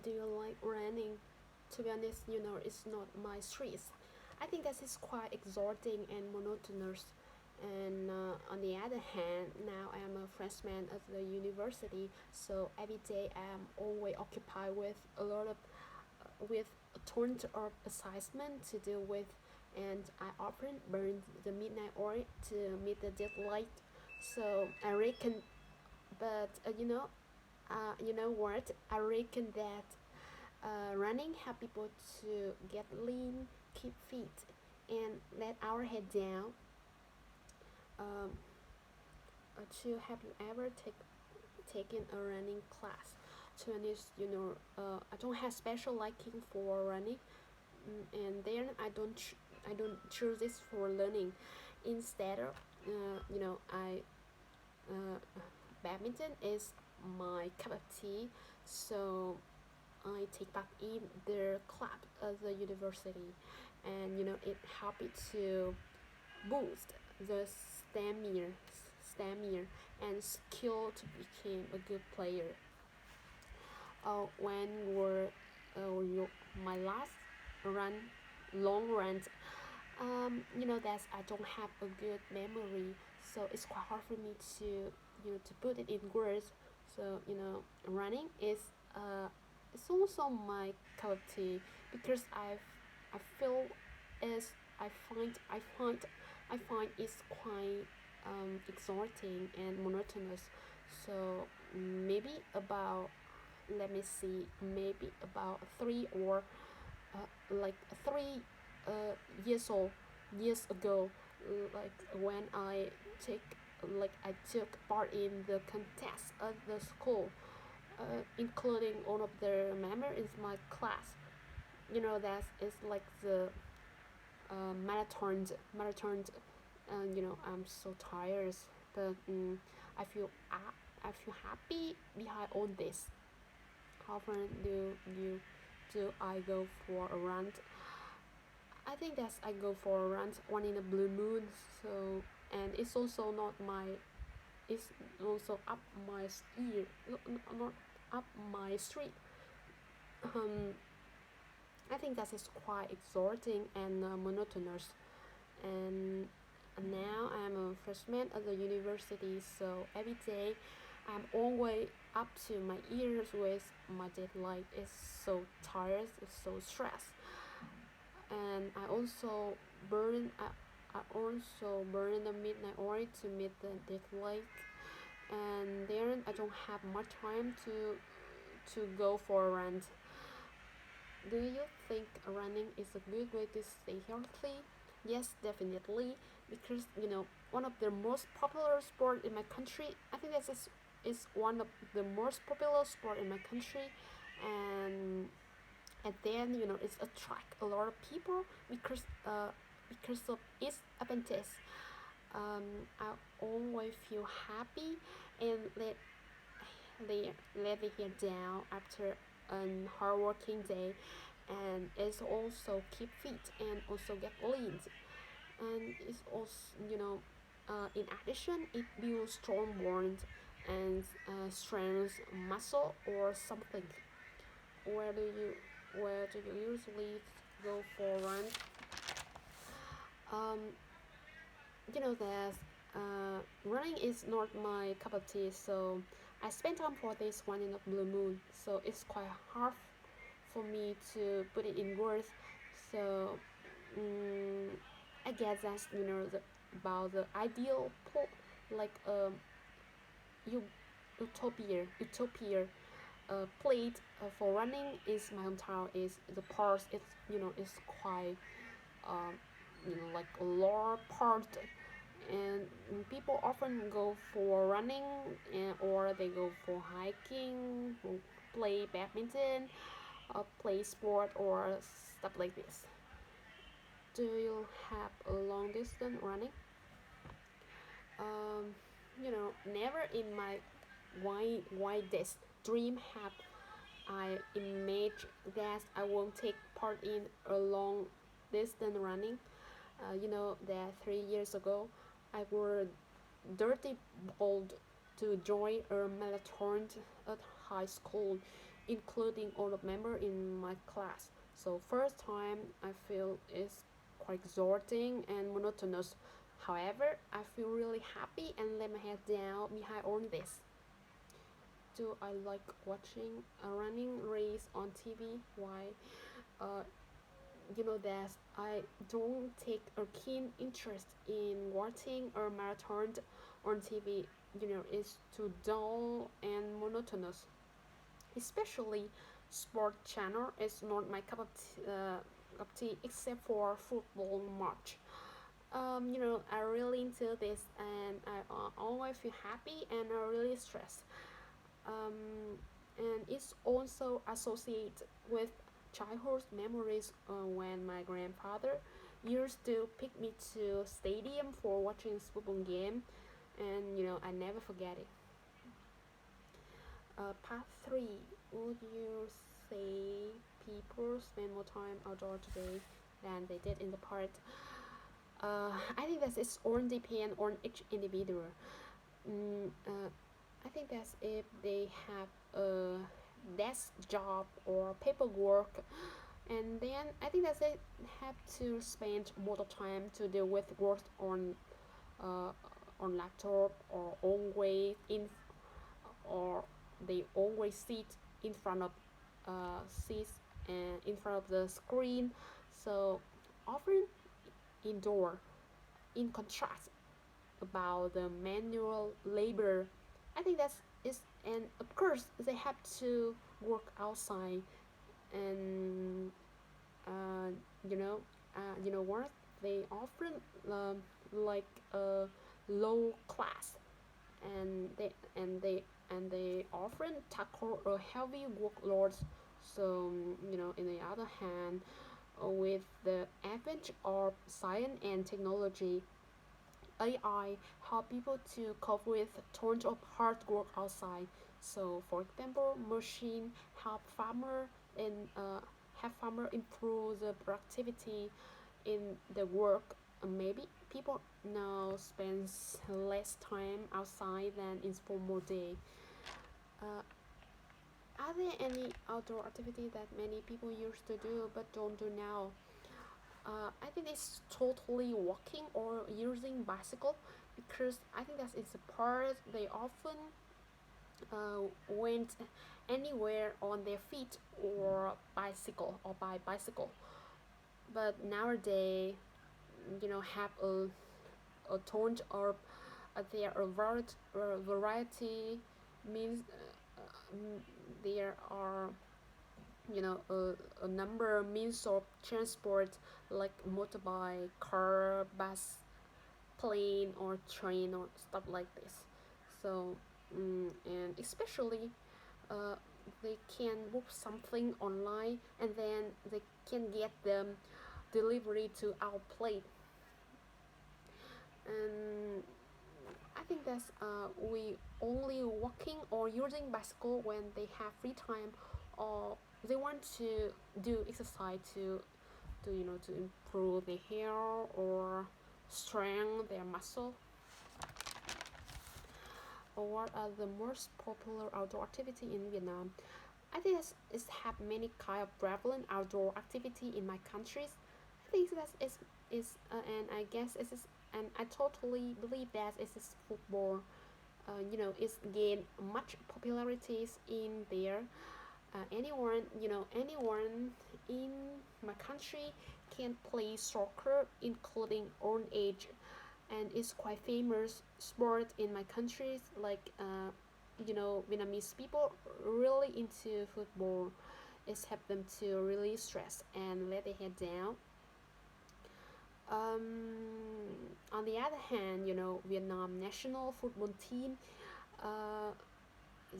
do you like running? To be honest, it's not my streets. I think that is quite exhausting and monotonous. And on the other hand, now I am a freshman at the university, so every day I am always occupied with a lot of with a ton of assignment to deal with, and I often burn the midnight oil to meet the deadline. So I reckon, but you know what? I reckon that running help people to get lean, keep fit, and let our head down. Um, to have you ever taken a running class? To be honest, I don't have special liking for running, and then I don't choose this for learning. Instead of, I uh, badminton is my cup of tea, so I take part in the club at the university, and it helped me to boost the stamina and skill to become a good player. When were my last run, long run, that I don't have a good memory, so it's quite hard for me to to put it in words. So running is it's also my cup of tea because I feel is I find it's quite exhausting and monotonous. So maybe about, let me see, maybe about 3 years ago, like when take I took part in the contest at the school, including one of the members in my class. That is like the marathons. And I'm so tired, but I feel I feel happy behind all this. How often do I go for a run? I think that I go for a run one in a blue moon. So, and it's also not my, it's also up my ear, not up my street. Um, I think that is quite exhausting and monotonous. And now I'm a freshman at the university, so every day I'm always up to my ears with my deadline. It's so tired, it's so stressed, and I also burn the midnight oil to meet the deadline, and then I don't have much time to go for a run. Do you think running is a good way to stay healthy? Yes, definitely, because one of the most popular sport in my country. I think is one of the most popular sport in my country, and then it's attract a lot of people because of its advantage. I always feel happy and let the hair down after a hard working day, and it's also keep fit and also get lean, and it's also in addition it builds strong bonds and strengthens muscle or something. Where do you usually go for run? um that running is not my cup of tea, so I spend time for this one in a blue moon, so it's quite hard for me to put it in words. So um, I guess that's about the ideal like utopia plate for running is my hometown is the park. It's it's quite um, like a large part, and people often go for running, or they go for hiking, or play badminton, play sport or stuff like this. Do you have a long distance running? Never in my wildest dream have I imagined that I won't take part in a long distance running. That 3 years ago I were dirty bold to join a marathon at high school, including all the members in my class. So first time I feel is quite exhausting and monotonous. However, I feel really happy and let my head down behind all this. Do I like watching a running race on TV? Why? Uh, that I don't take a keen interest in watching a marathon on TV. It's too dull and monotonous. Especially sport channel is not my cup of tea except for football match. I really into this and I always feel happy and really stressed. Um, and it's also associated with childhood memories when my grandfather used to pick me to stadium for watching football game, and I never forget it. Part 3. Would you say people spend more time outdoor today than they did in the park? I think that it's all depend on each individual. I think that's if they have a desk job or paperwork, and then I think that they have to spend more time to deal with work uh, on laptop or always in or they always sit in front of seats and in front of the screen. So often indoor. In contrast, about the manual labor, I think that's is and of course they have to work outside and uh, you know what they often like a low class and they often tackle a heavy workload. So in the other hand, with the advent of science and technology, AI help people to cope with tons of hard work outside. So, for example, machine help farmer and help farmer improve the productivity in the work. Maybe people now spends less time outside than in former day. Uh, are there any outdoor activity that many people used to do but don't do now? I think it's totally walking or using bicycle because I think that is a part they often went anywhere on their feet or bicycle or by bicycle. But nowadays, have a ton of there are variety means there are a number of means of transport like motorbike, car, bus, plane, or train, or stuff like this. So, and especially, uh, they can book something online and then they can get them delivery to our plate. And I think that's we only walking or using bicycle when they have free time or they want to do exercise to improve their hair or strengthen their muscle. Or what are the most popular outdoor activity in Vietnam? I think it's have many kind of prevalent outdoor activity in my countries. I think that and I guess and I totally believe that it's football. It's gained much popularities in there. Anyone in my country can play soccer, including old age, and it's quite famous sport in my countries. Like Vietnamese people really into football. It's help them to release stress and let their head down. On the other hand, Vietnam national football team, uh,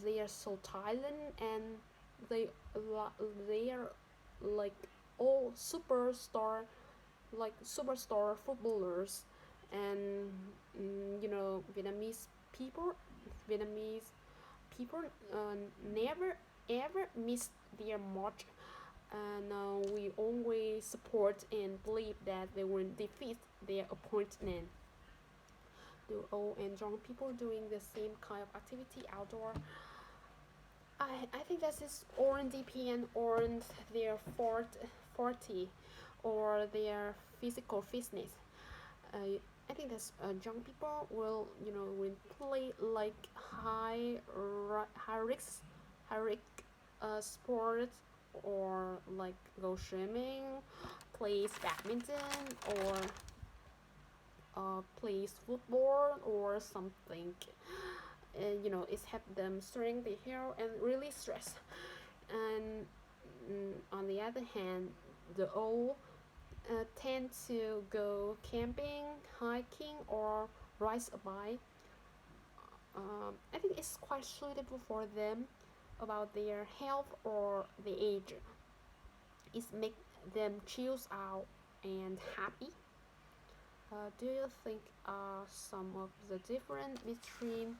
they are so talent and they they are like all superstar footballers, and people Vietnamese people never ever miss their match, and we always support and believe that they will defeat their opponent. Do old and young people doing the same kind of activity outdoor? I think that is on depend on their 40 or their physical fitness. I think that young people will will play like high risk sports, or like go swimming, plays badminton, or plays football or something. It's help them strengthen the hair and really stress. And on the other hand, the old tend to go camping, hiking, or ride a bike. I think it's quite suitable for them about their health or the age. It make them chills out and happy. Do you think some of the difference between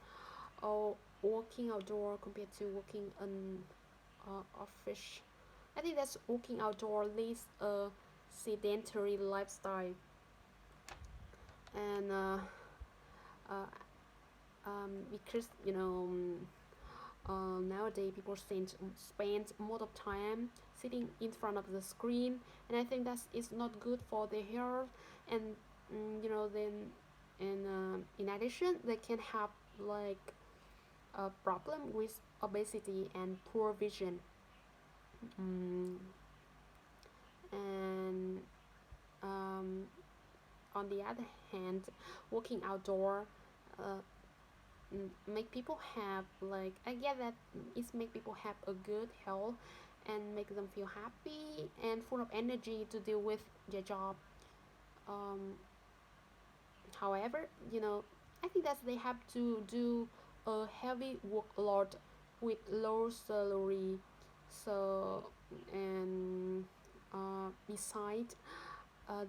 walking outdoor compared to walking in office? I think that's walking outdoor leads a sedentary lifestyle, and uh, because nowadays people spend most of time sitting in front of the screen, and I think that is not good for their health. And then, and in addition, they can have like a problem with obesity and poor vision. mm, and um, on the other hand, walking outdoor uh, make people have, like, I get that it's make people have a good health and make them feel happy and full of energy to deal with their job. um, However, I think that they have to do a heavy workload with low salary. So, and besides,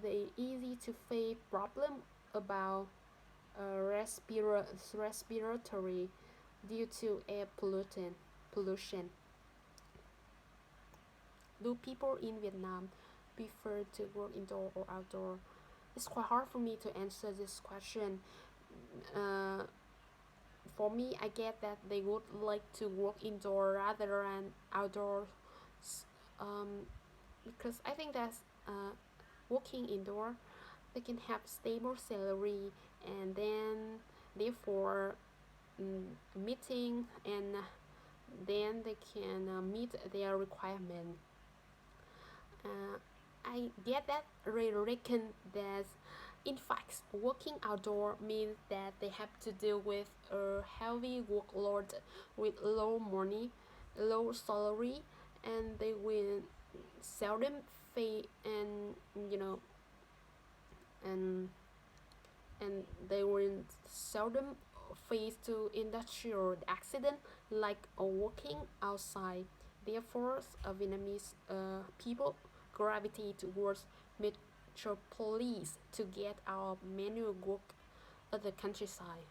they easy to face problem about respiratory due to air pollution. Do people in Vietnam prefer to work indoor or outdoor? It's quite hard for me to answer this question. Uh, for me, I get that they would like to work indoor rather than outdoors, um, because I think that working indoor, they can have stable salary, and then therefore meeting, and then they can meet their requirement. uh, I get that they reckon that in fact working outdoor means that they have to deal with a heavy workload with low money, low salary, and they will seldom face, and and and they will seldom face to industrial accident like walking outside. Therefore, Vietnamese people gravitate towards metropolis to get our manual work at the countryside.